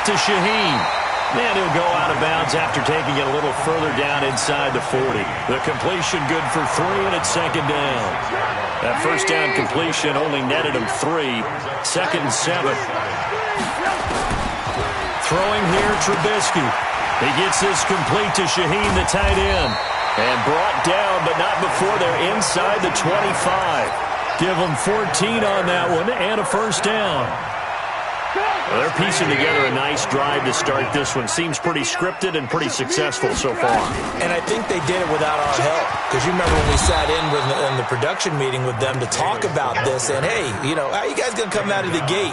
off to Shaheen. And he'll go out of bounds after taking it a little further down inside the 40. The completion good for 3, and it's second down. That first down completion only netted him 3. Second and 7. Throwing here, Trubisky. He gets this complete to Shaheen, the tight end. And brought down, but not before they're inside the 25. Give them 14 on that one and a first down. Well, they're piecing together a nice drive to start this one. Seems pretty scripted and pretty successful so far. And I think they did it without our help. Because you remember when we sat in the production meeting with them to talk about this. And, hey, you know, how are you guys going to come out of the gate?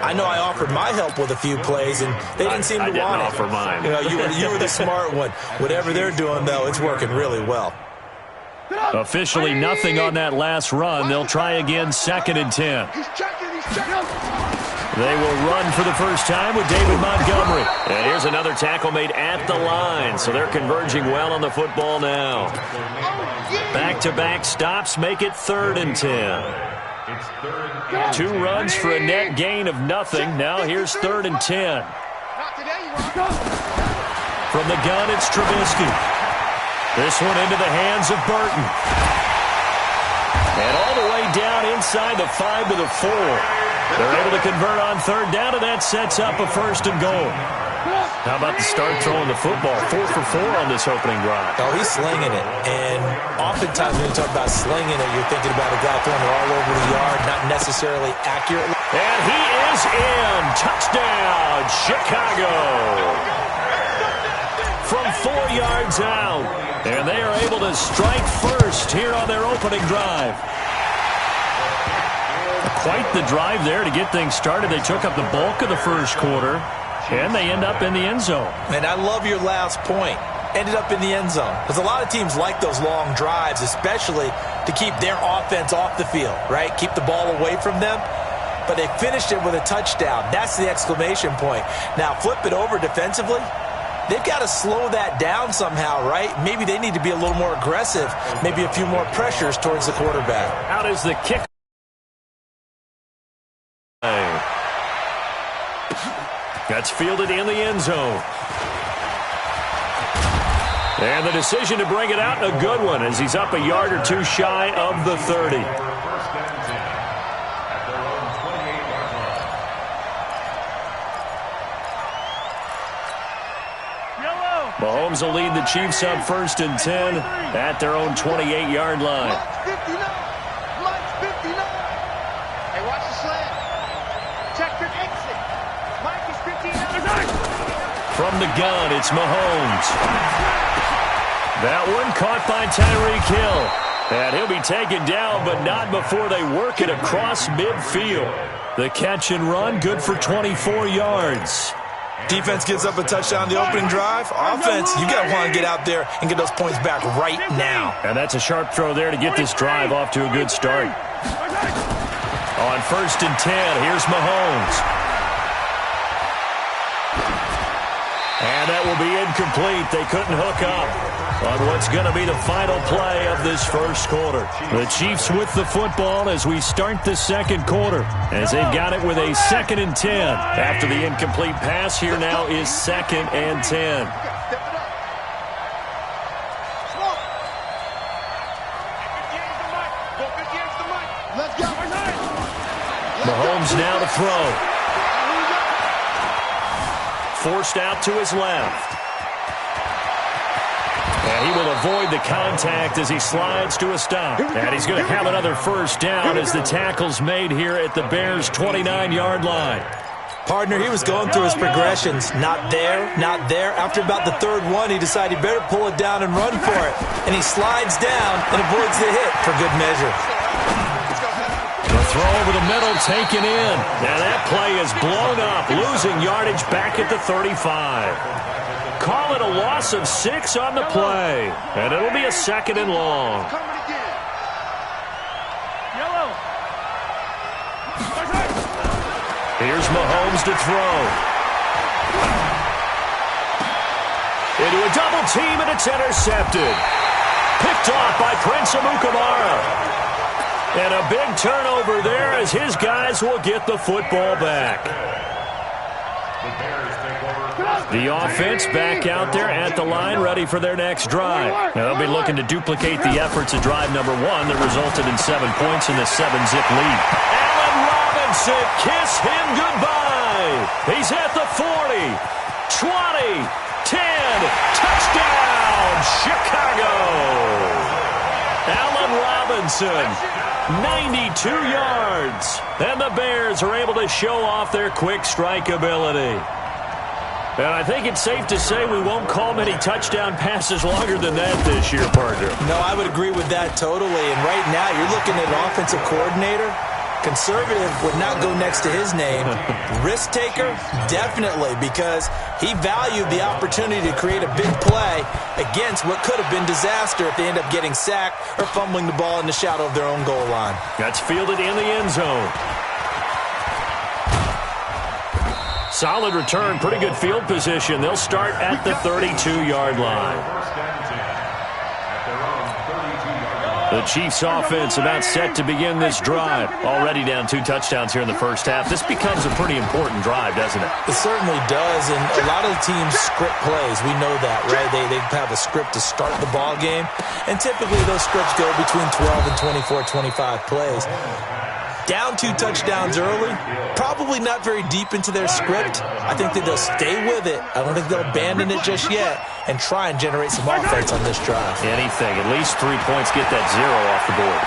I know I offered my help with a few plays, and they didn't seem to want it. I didn't offer mine. You know, you were the smart one. Whatever they're doing, though, it's working really well. Officially nothing on that last run. They'll try again, second and 10. They will run for the first time with David Montgomery. And here's another tackle made at the line, so they're converging well on the football now. Back-to-back stops make it third and 10. 2 runs for a net gain of nothing. Now here's third and 10. From the gun, it's Trubisky. This one into the hands of Burton. And all the way down inside the 5 to the 4. They're able to convert on third down, and that sets up a first and goal. How about the start throwing the football? 4 for 4 on this opening drive. Oh, he's slinging it. And oftentimes when you talk about slinging it, you're thinking about a guy throwing it all over the yard, not necessarily accurately. And he is in. Touchdown, Chicago. From 4 yards out. And they are able to strike first here on their opening drive. Quite the drive there to get things started. They took up the bulk of the first quarter, and they end up in the end zone. And I love your last point. Ended up in the end zone. Because a lot of teams like those long drives, especially to keep their offense off the field, right? Keep the ball away from them. But they finished it with a touchdown. That's the exclamation point. Now, flip it over defensively. They've got to slow that down somehow, right? Maybe they need to be a little more aggressive. Maybe a few more pressures towards the quarterback. How does the kick? That's fielded in the end zone. And the decision to bring it out, a good one, as he's up a yard or 2 shy of the 30. Mahomes will lead the Chiefs up first and 10 at their own 28-yard line. From the gun, it's Mahomes. That one caught by Tyreek Hill. And he'll be taken down, but not before they work it across midfield. The catch and run, good for 24 yards. Defense gives up a touchdown the opening drive. Offense, you got to want to get out there and get those points back right now. And that's a sharp throw there to get this drive off to a good start. On first and 10, here's Mahomes. And that will be incomplete. They couldn't hook up on what's going to be the final play of this first quarter. The Chiefs with the football as we start the second quarter, as they've got it with a second and 10. After the incomplete pass, here now is second and 10. Mahomes now to throw. Forced out to his left. And he will avoid the contact as he slides to a stop. And he's going to have another first down as the tackle's made here at the Bears' 29-yard line. Partner, he was going through his progressions. Not there, not there. After about the third one, he decided he better pull it down and run for it. And he slides down and avoids the hit for good measure. The throw over the middle taken in. Now that play is blown up, losing yardage back at the 35. Call it a loss of 6 on the play. And it'll be a second and long. Here's Mahomes to throw. Into a double team, and it's intercepted. Picked off by Prince Amukamara. And a big turnover there as his guys will get the football back. The offense back out there at the line, ready for their next drive. Now, they'll be looking to duplicate the efforts of drive number 1 that resulted in 7 points in the 7-zip lead. Allen Robinson, kiss him goodbye. He's at the 40, 20, 10, touchdown, Chicago. Allen Robinson, 92 yards. And the Bears are able to show off their quick strike ability. And I think it's safe to say we won't call many touchdown passes longer than that this year, partner. No, I would agree with that totally. And right now, you're looking at an offensive coordinator. Conservative would not go next to his name. Risk taker, definitely, because he valued the opportunity to create a big play against what could have been disaster if they end up getting sacked or fumbling the ball in the shadow of their own goal line. That's fielded in the end zone. Solid return, pretty good field position. They'll start at the 32-yard line. The Chiefs offense about set to begin this drive. Already down 2 touchdowns here in the first half. This becomes a pretty important drive, doesn't it? It certainly does, and a lot of the teams script plays. We know that, right? They have a script to start the ball game, and typically those scripts go between 12 and 24, 25 plays. Down 2 touchdowns early, probably not very deep into their script. I think that they'll stay with it. I don't think they'll abandon it just yet and try and generate some offense on this drive. Anything. At least 3 points, get that 0 off the board.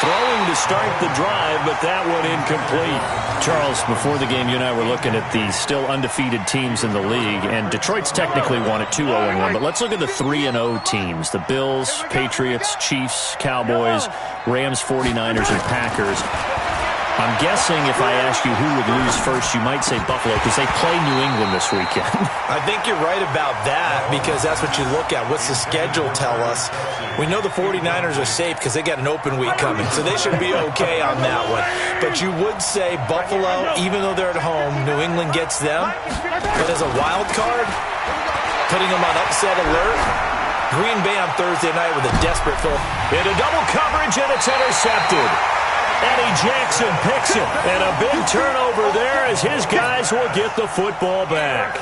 Throwing to start the drive, but that one incomplete. Charles, before the game, you and I were looking at the still undefeated teams in the league, and Detroit's technically won at 2-0-1, but let's look at the 3-0 teams. The Bills, Patriots, Chiefs, Cowboys, Rams, 49ers, and Packers. I'm guessing if I ask you who would lose first, you might say Buffalo because they play New England this weekend. I think you're right about that because that's what you look at. What's the schedule tell us? We know the 49ers are safe because they got an open week coming, so they should be okay on that one. But you would say Buffalo, even though they're at home, New England gets them. But as a wild card, putting them on upset alert, Green Bay on Thursday night with a desperate fill. Into double coverage, and it's intercepted. Eddie Jackson picks it, and a big turnover there as his guys will get the football back.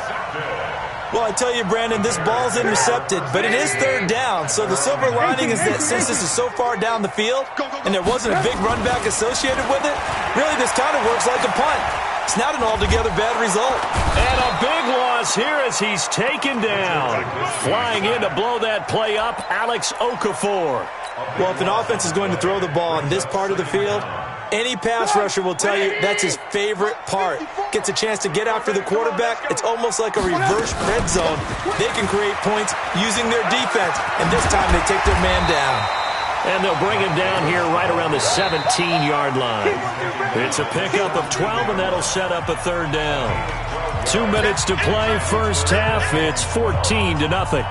Well, I tell you, Brandon, this ball's intercepted, but it is 3rd down. So the silver lining is that since this is so far down the field and there wasn't a big run back associated with it, really this kind of works like a punt. It's not an altogether bad result. And a big loss here as he's taken down. Flying in to blow that play up, Alex Okafor. Well, if an offense is going to throw the ball on this part of the field, any pass rusher will tell you that's his favorite part. Gets a chance to get after the quarterback. It's almost like a reverse red zone. They can create points using their defense, and this time they take their man down. And they'll bring him down here right around the 17-yard line. It's a pickup of 12, and that'll set up a 3rd down. 2 minutes to play first half. It's 14-0.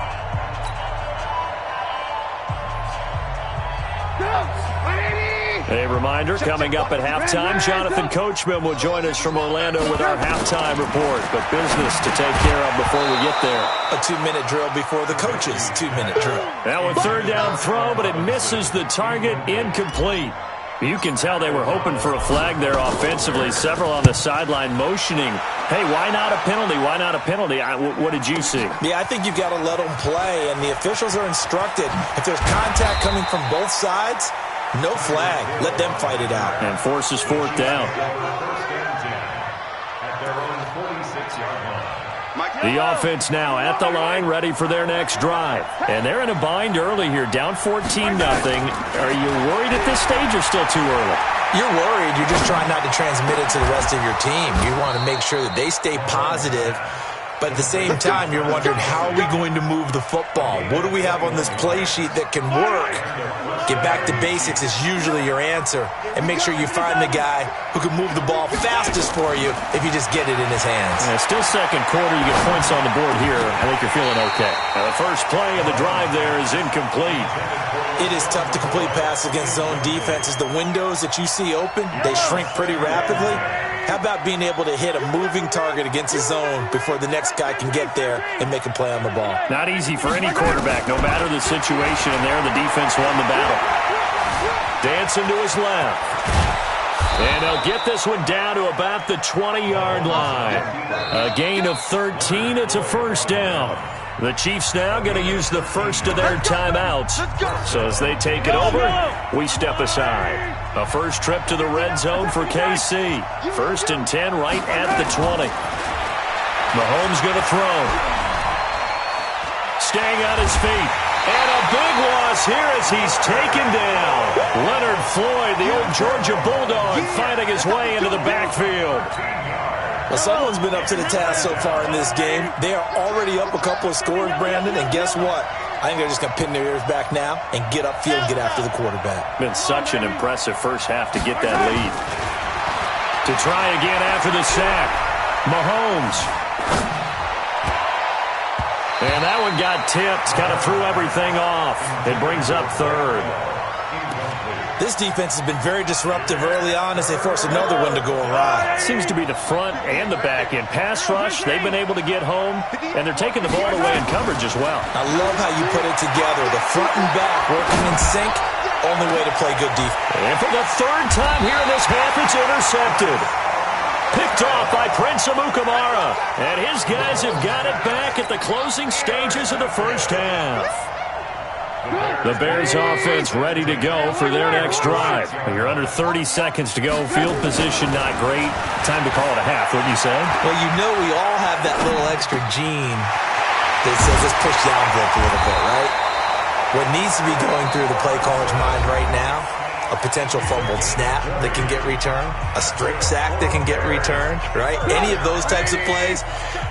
A reminder, coming up at halftime, Jonathan Coachman will join us from Orlando with our halftime report. But business to take care of before we get there. A 2-minute drill before the coach's 2-minute drill. Now a 3rd down throw, but it misses the target, incomplete. You can tell they were hoping for a flag there offensively. Several on the sideline motioning, hey, why not a penalty? Why not a penalty? What did you see? Yeah, I think you've got to let them play, and the officials are instructed. If there's contact coming from both sides, no flag. Let them fight it out. And forces 4th down. The offense now at the line, ready for their next drive. And they're in a bind early here, down 14-0. Are you worried at this stage or still too early? You're worried. You're just trying not to transmit it to the rest of your team. You want to make sure that they stay positive. But at the same time, you're wondering, how are we going to move the football? What do we have on this play sheet that can work? Get back to basics is usually your answer. And make sure you find the guy who can move the ball fastest for you if you just get it in his hands. Yeah, still second quarter. You get points on the board here. I think you're feeling okay. Now, the first play of the drive there is incomplete. It is tough to complete passes against zone defenses. The windows that you see open, they shrink pretty rapidly. How about being able to hit a moving target against a zone before the next guy can get there and make a play on the ball? Not easy for any quarterback, no matter the situation, and there the defense won the battle. Dancing to his left. And they'll get this one down to about the 20-yard line. A gain of 13. It's a first down. The Chiefs now going to use the first of their timeouts. So as they take it over, we step aside. A first trip to the red zone for KC. 1st and 10 right at the 20. Mahomes going to throw. Staying on his feet. And a big loss here as he's taken down. Leonard Floyd, the old Georgia Bulldog, finding his way into the backfield. Well, someone's been up to the task so far in this game. They are already up a couple of scores, Brandon, and guess what? I think they're just going to pin their ears back now and get upfield and get after the quarterback. Been such an impressive first half to get that lead. To try again after the sack, Mahomes. And that one got tipped, kind of threw everything off. It brings up 3rd. This defense has been very disruptive early on as they force another one to go awry. Seems to be the front and the back end. Pass rush, they've been able to get home, and they're taking the ball away in coverage as well. I love how you put it together. The front and back working in sync, only way to play good defense. And for the 3rd time here in this half, it's intercepted. Picked off by Prince Amukamara. And his guys have got it back at the closing stages of the first half. The Bears offense ready to go for their next drive. You're under 30 seconds to go. Field position not great. Time to call it a half, wouldn't you say? Well, you know we all have that little extra gene that says let's push the envelope a little bit, right? What needs to be going through the play caller's mind right now, a potential fumbled snap that can get returned, a strip sack that can get returned, right? Any of those types of plays,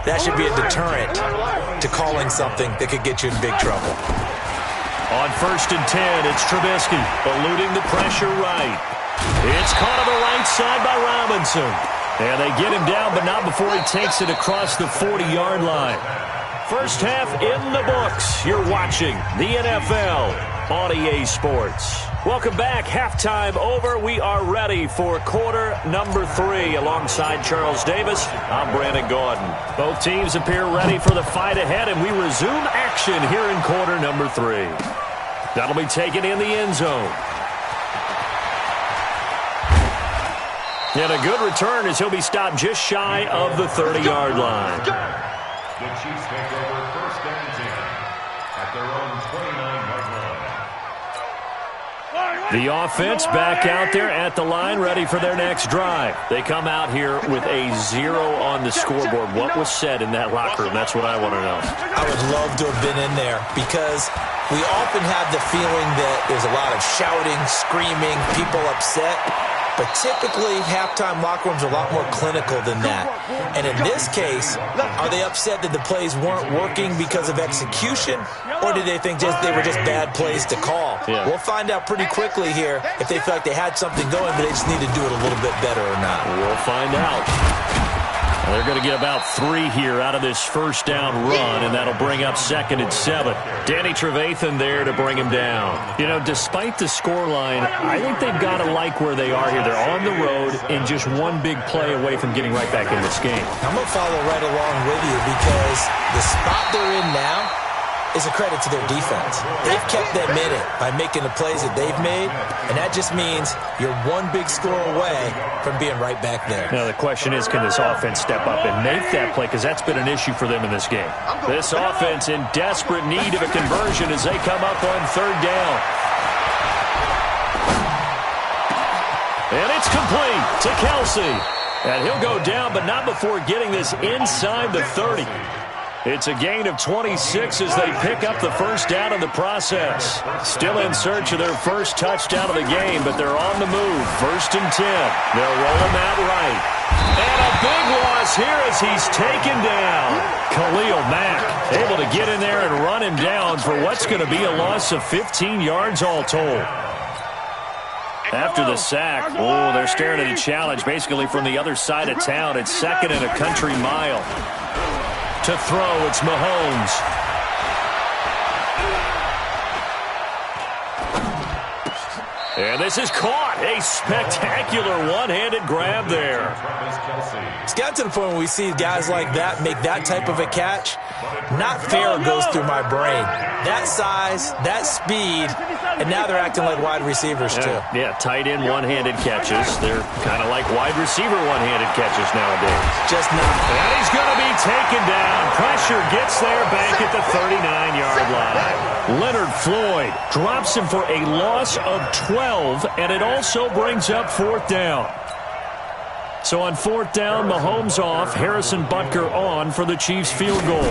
that should be a deterrent to calling something that could get you in big trouble. On 1st and 10, it's Trubisky eluding the pressure right. It's caught on the right side by Robinson. And they get him down, but not before he takes it across the 40-yard line. First half in the books. You're watching the NFL on EA Sports. Welcome back. Halftime over. We are ready for quarter number 3. Alongside Charles Davis, I'm Brandon Gordon. Both teams appear ready for the fight ahead, and we resume action here in quarter number 3. That'll be taken in the end zone. And a good return as he'll be stopped just shy of the 30-yard line. The Chiefs take over 1st and 10 at their own 29-yard line. The offense back out there at the line, ready for their next drive. They come out here with a 0 on the scoreboard. What was said in that locker room? That's what I want to know. I would love to have been in there because we often have the feeling that there's a lot of shouting, screaming, people upset. But typically, halftime locker rooms are a lot more clinical than that. And in this case, are they upset that the plays weren't working because of execution? Or did they think they were just bad plays to call? Yeah. We'll find out pretty quickly here if they feel like they had something going, but they just need to do it a little bit better or not. We'll find out. They're going to get about 3 here out of this first down run, and that'll bring up 2nd and 7. Danny Trevathan there to bring him down. You know, despite the scoreline, I think they've got to like where they are here. They're on the road and just one big play away from getting right back in this game. I'm going to follow right along with you because the spot they're in now is a credit to their defense. They've kept them in it by making the plays that they've made, and that just means you're one big score away from being right back there. Now, the question is, can this offense step up and make that play? Because that's been an issue for them in this game. This offense in desperate need of a conversion as they come up on 3rd down. And it's complete to Kelsey. And he'll go down, but not before getting this inside the 30. It's a gain of 26 as they pick up the first down in the process. Still in search of their first touchdown of the game, but they're on the move. 1st and 10. They'll roll him out right. And a big loss here as he's taken down. Khalil Mack able to get in there and run him down for what's going to be a loss of 15 yards all told. After the sack, they're staring at a challenge basically from the other side of town. It's 2nd and a country mile. To throw, it's Mahomes. And this is caught. A spectacular one-handed grab there. It's got to the point where we see guys like that make that type of a catch. Not fair goes through my brain. That size, that speed, And now they're acting like wide receivers, too. Yeah, tight end one-handed catches. They're kind of like wide receiver one-handed catches nowadays. Just not. And he's going to be taken down. Pressure gets there back at the 39-yard line. Leonard Floyd drops him for a loss of 12, and it also brings up fourth down. So on fourth down, Mahomes off, Harrison Butker on for the Chiefs field goal.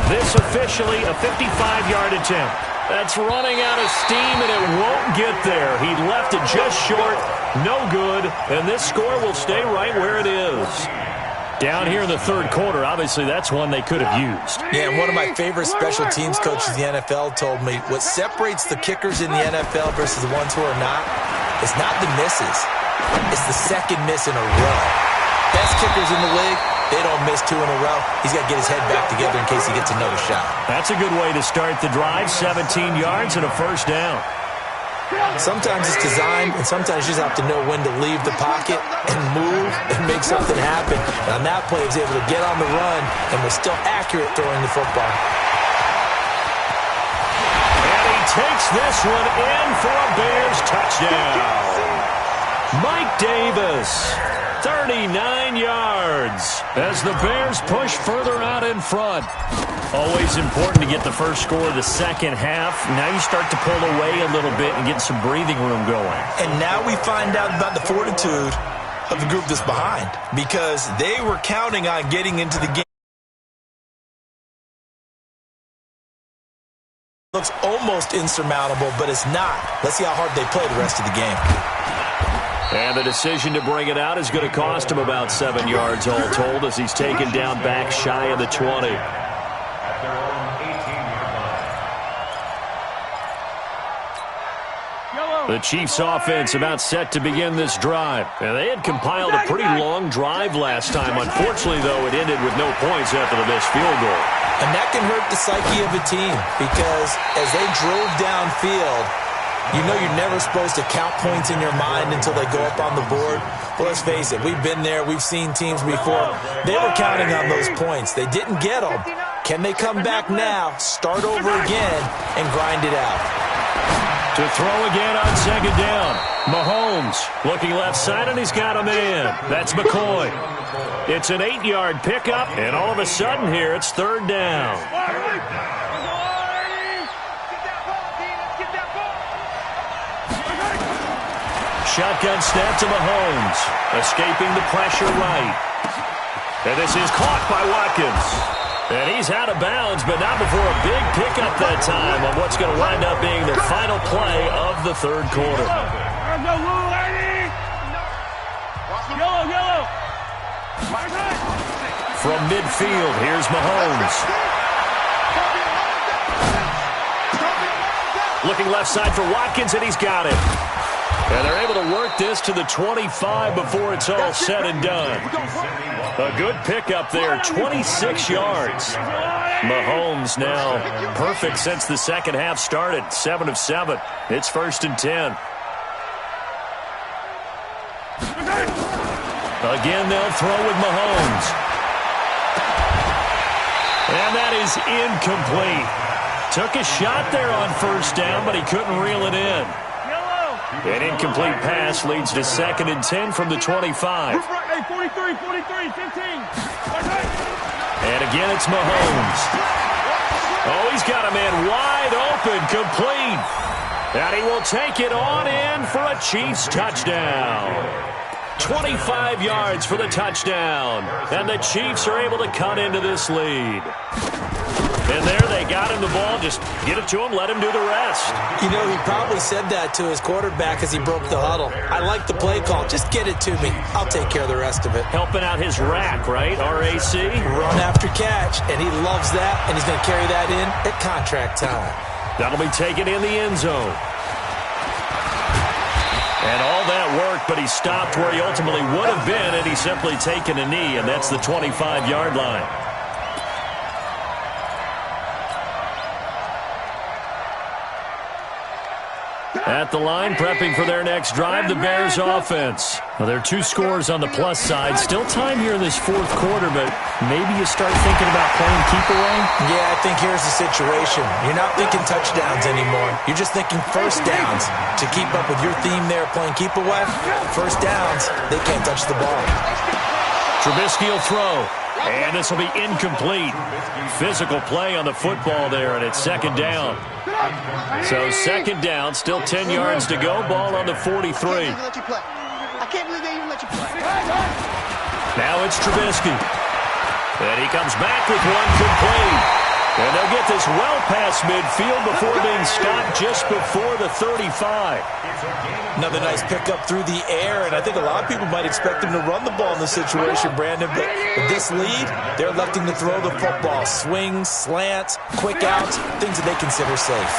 This officially a 55-yard attempt. That's running out of steam, and it won't get there. He left it just short, no good, and this score will stay right where it is. Down here in the third quarter, obviously that's one they could have used. Yeah, and one of my favorite special teams coaches in the NFL told me what separates the kickers in the NFL versus the ones who are not is not the misses. It's the second miss in a row. Best kickers in the league, they don't miss two in a row. He's got to get his head back together in case he gets another shot. That's a good way to start the drive, 17 yards and a first down. Sometimes it's designed, and sometimes you just have to know when to leave the pocket and move and make something happen. And on that play, he was able to get on the run and was still accurate throwing the football. And he takes this one in for a Bears touchdown. Mike Davis, 39 yards as the Bears push further out in front. Always important to get the first score of the second half. Now you start to pull away a little bit and get some breathing room going. And now we find out about the fortitude of the group that's behind, because they were counting on getting into the game. Looks almost insurmountable, but it's not. Let's see how hard they play the rest of the game. And the decision to bring it out is going to cost him about 7 yards all told as he's taken down back shy of the 20. At their own 18-yard line. The Chiefs offense about set to begin this drive. And they had compiled a pretty long drive last time. Unfortunately, though, it ended with no points after the missed field goal. And that can hurt the psyche of a team, because as they drove downfield, you know you're never supposed to count points in your mind until they go up on the board. But let's face it, we've been there. We've seen teams before. They were counting on those points. They didn't get them. Can they come back now, start over again, and grind it out? To throw again on second down. Mahomes looking left side, and he's got a man. That's McCoy. It's an 8-yard pickup, and all of a sudden here it's third down. Shotgun snap to Mahomes, escaping the pressure right. And this is caught by Watkins. And he's out of bounds, but not before a big pickup that time on what's going to wind up being the final play of the third quarter. From midfield, here's Mahomes. Looking left side for Watkins, and he's got it. And they're able to work this to the 25 before it's all said and done. A good pickup there, 26 yards. Mahomes now perfect since the second half started, 7 of 7. It's 1st and 10. Again, they'll throw with Mahomes. And that is incomplete. Took a shot there on first down, but he couldn't reel it in. An incomplete pass leads to 2nd and 10 from the 25. Hey, 43, 15. And again, it's Mahomes. Oh, he's got a man wide open, complete. And he will take it on in for a Chiefs touchdown. 25 yards for the touchdown. And the Chiefs are able to cut into this lead. And there they got him the ball. Just get it to him, let him do the rest. You know, he probably said that to his quarterback as he broke the huddle. I like the play call. Just get it to me. I'll take care of the rest of it. Helping out his rack, right? RAC? Run after catch, and he loves that, and he's going to carry that in at contract time. That'll be taken in the end zone. And all that worked, but he stopped where he ultimately would have been, and he's simply taken a knee, and that's the 25-yard line. At the line, prepping for their next drive, the Bears offense. Well, there are 2 scores on the plus side. Still time here in this fourth quarter, but maybe you start thinking about playing keep away? Yeah, I think here's the situation. You're not thinking touchdowns anymore. You're just thinking first downs. To keep up with your theme there, playing keep away, first downs, they can't touch the ball. Trubisky will throw. And this will be incomplete. Physical play on the football there, and it's second down. So second down, still 10 yards to go. Ball on the 43. I can't believe they even let you play. Now it's Trubisky. And he comes back with one complete. And they'll get this well past midfield before being stopped just before the 35. Another nice pickup through the air, and I think a lot of people might expect him to run the ball in this situation, Brandon, but with this lead, they're electing to throw the football. Swings, slants, quick outs, things that they consider safe.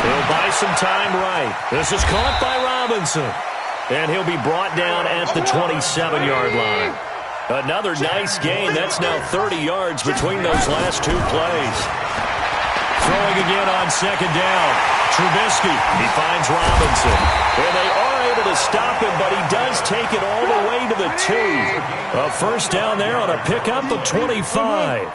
He'll buy some time right. This is caught by Robinson. And he'll be brought down at the 27-yard line. Another nice gain. That's now 30 yards between those last 2 plays. Throwing again on second down. Trubisky, he finds Robinson. And they are able to stop him, but he does take it all the way to the 2. A first down there on a pickup of 25.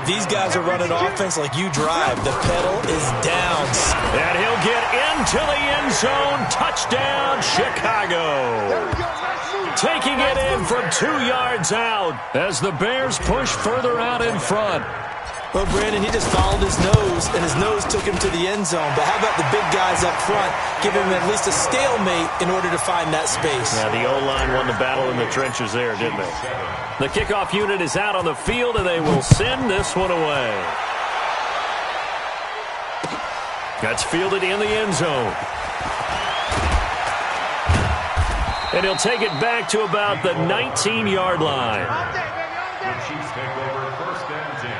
These guys are running offense like you drive. The pedal is down. And he'll get into the end zone. Touchdown, Chicago. Taking it in from 2 yards out as the Bears push further out in front. Well, Brandon, he just followed his nose, and his nose took him to the end zone. But how about the big guys up front? Give him at least a stalemate in order to find that space. Yeah, the O-line won the battle in the trenches there, didn't they? The kickoff unit is out on the field, and they will send this one away. That's fielded in the end zone. And he'll take it back to about the 19-yard line. The Chiefs take over first and 10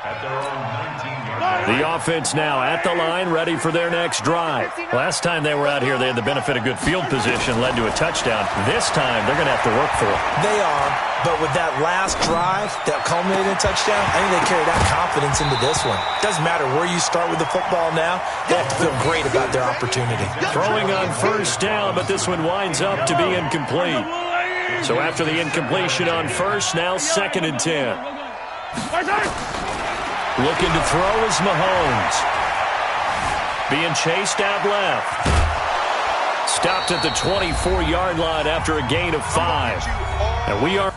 at their own 19-yard line. The offense now at the line, ready for their next drive. Last time they were out here, they had the benefit of good field position, led to a touchdown. This time, they're going to have to work for it. They are, but with that last drive that culminated in a touchdown, I think they carry that confidence into this one. Doesn't matter where you start with the football now, they have to feel great about their opportunity. Throwing on first down, but this one winds up to be incomplete. So after the incompletion on first, now second and 10. Looking to throw is Mahomes. Being chased out left. Stopped at the 24-yard line after a gain of 5. And we are...